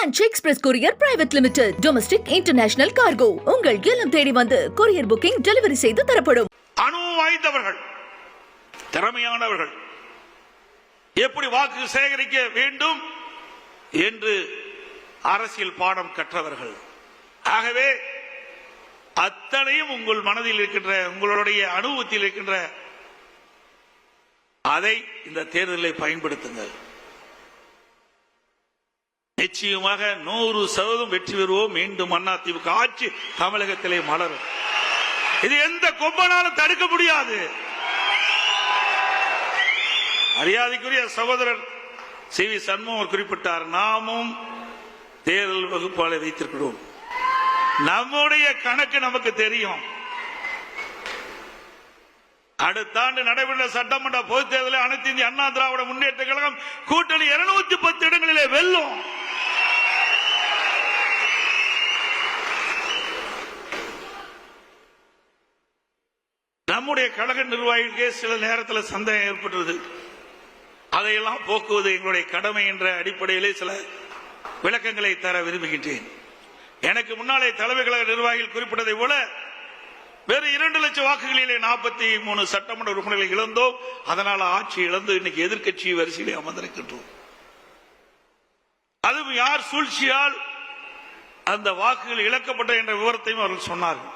Branch express courier private limited domestic international cargo உங்கள் இல்லம் தேடி வந்து கொரியர் புக்கிங் டெலிவரி செய்து தரப்படும். அனுபவம் வாய்ந்தவர்கள், திறமையானவர்கள், எப்படி வாக்கு சேகரிக்க வேண்டும் என்று அரசியல் பாடம் கற்றவர்கள். ஆகவே அத்தனையும் உங்கள் மனதில் இருக்கின்ற, உங்களுடைய அனுபவத்தில் இருக்கின்ற அதை இந்த தேர்தலை பயன்படுத்துங்கள். நிச்சயமாக 100% வெற்றி பெறுவோம். மீண்டும் அதிமுக ஆட்சி தமிழகத்திலே மலரும். இது எந்த கொம்பனாலும் தடுக்க முடியாது. மரியாதைக்குரிய சகோதரர் சி.வி. சண்முகம் குறிப்பிட்டார், நாமும் தேர்தல் வகுப்பாளரை வைத்திருக்கிறோம். நம்முடைய கணக்கு நமக்கு தெரியும். அடுத்த ஆண்டு நடைபெற்ற சட்டமன்ற பொதுத் தேர்தலில் அனைத்து இந்திய அண்ணா திராவிட முன்னேற்ற கழகம் கூட்டணி 210 இடங்களிலே வெல்லும். நம்முடைய கழக நிர்வாகிகளுக்கே சில நேரத்தில் சந்தேகம் ஏற்பட்டது. அதையெல்லாம் போக்குவது எங்களுடைய கடமை என்ற அடிப்படையிலே சில விளக்கங்களை தர விரும்புகின்றேன். எனக்கு முன்னாலே தலைமை கழக நிர்வாகிகள் குறிப்பிட்டதை போல வேறு 2 லட்சம் வாக்குகளிலே 43 சட்டமன்ற உறுப்பினர்களை இழந்தோம். அதனால் ஆட்சி இழந்து இன்னைக்கு எதிர்க்கட்சி வரிசையிலே அமர்ந்திருக்கின்றோம். அதுவும் யார் சூழ்ச்சியால் அந்த வாக்குகள் இழக்கப்பட்ட என்ற விவரத்தையும் அவர்கள் சொன்னார்கள்.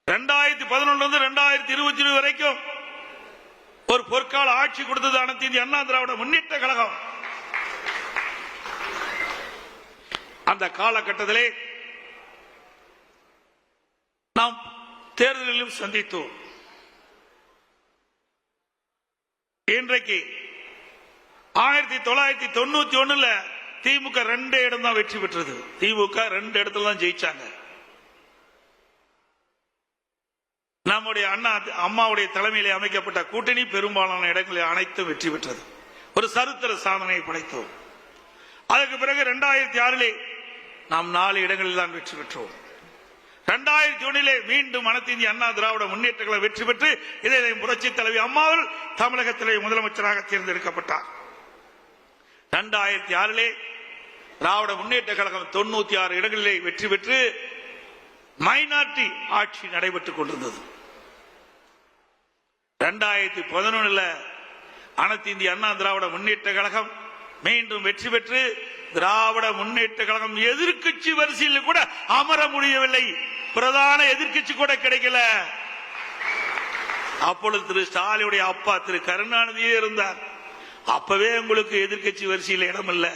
2011 2020 வரைக்கும் ஒரு பொற்கால ஆட்சி கொடுத்தது அனைத்து இந்திய அண்ணா திராவிட முன்னேற்ற கழகம். அந்த காலகட்டத்திலே நாம் தேர்தலிலும் சந்தித்தோம். இன்றைக்கு 1991 திமுக 2 இடம் தான் வெற்றி பெற்றது. திமுக 2 இடத்துல தான் ஜெயிச்சாங்க. நம்முடைய அம்மாவுடைய தலைமையிலே அமைக்கப்பட்ட கூட்டணி பெரும்பாலான இடங்களில் அனைத்தும் வெற்றி பெற்றது. ஒரு சரித்திர சாதனையை படைத்தோம். அதற்கு பிறகு 2006 நாம் 4 இடங்களில் தான் வெற்றி பெற்றோம். 2001 மீண்டும் அனைத்து இந்திய அண்ணா திராவிட முன்னேற்ற கழகம் வெற்றி பெற்று இதை புரட்சி தலைவி அம்மாவில் தமிழகத்திலே முதலமைச்சராக தேர்ந்தெடுக்கப்பட்டார். 2006 திராவிட முன்னேற்ற கழகம் 96 இடங்களிலே வெற்றி பெற்று மைனாரிட்டி ஆட்சி நடைபெற்றுக் கொண்டிருந்தது. 2011 அனைத்து இந்திய அண்ணா திராவிட முன்னேற்ற கழகம் மீண்டும் வெற்றி பெற்று திராவிட முன்னேற்ற கழகம் எதிர்க்கட்சி வரிசையில் கூட அமர முடியவில்லை. பிரதான எதிர்க்கட்சி கூட கிடைக்கல. அப்பொழுது திரு ஸ்டாலினுடைய அப்பா திரு கருணாநிதியே இருந்தார். அப்பவே உங்களுக்கு எதிர்க்கட்சி வரிசையில் இடம் இல்லை.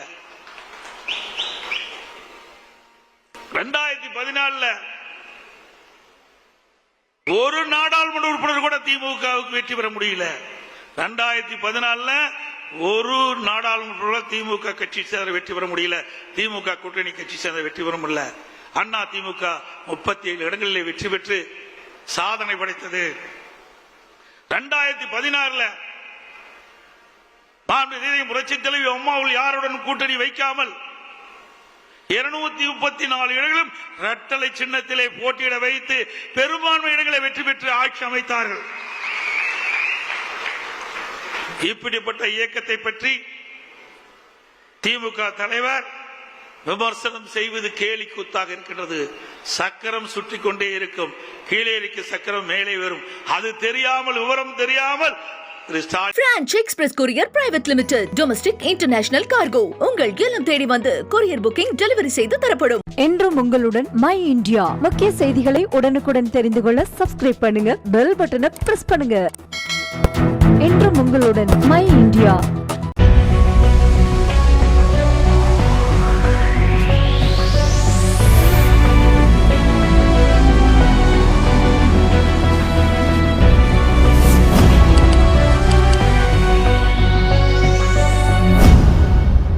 2014 ஒரு நாடாளுமன்ற உறுப்பினர் கூட திமுகவுக்கு வெற்றி பெற முடியல. 2014 ஒரு நாடாளுமன்ற திமுக கட்சி சேர்ந்த வெற்றி பெற முடியல. திமுக கூட்டணி கட்சி சேர்ந்த வெற்றி பெற முடியல. அண்ணா திமுக 37 இடங்களிலே வெற்றி பெற்று சாதனை படைத்தது. 2016 புரட்சி தலைவி அம்மாவில் யாருடன் கூட்டணி வைக்காமல் 234 இடங்களும் இரட்டலை சின்னத்திலே போட்டியிட வைத்து பெரும்பான்மை இடங்களை வெற்றி பெற்று ஆட்சி அமைத்தார்கள். இப்படிப்பட்ட இயக்கத்தை பற்றி திமுக தலைவர் விமர்சனம் செய்வது கேலி கூத்தாக இருக்கின்றது. சக்கரம் சுற்றி கொண்டே இருக்கும், கீழே இருக்க சக்கரம் மேலே வரும். அது தெரியாமல், விவரம் தெரியாமல் branch express courier private limited domestic international cargo உங்கள் இல்லம் தேடி வந்து கொரியர் புக்கிங் டெலிவரி செய்து தரப்படும். என்றும் உங்களுடன் மை இந்தியா. முக்கிய செய்திகளை உடனுக்குடன் தெரிந்து கொள்ள சப்ஸ்கிரைப் பண்ணுங்க, பெல் பட்டனை பிரஸ் பண்ணுங்க. என்றும் உங்களுடன் மை இந்தியா.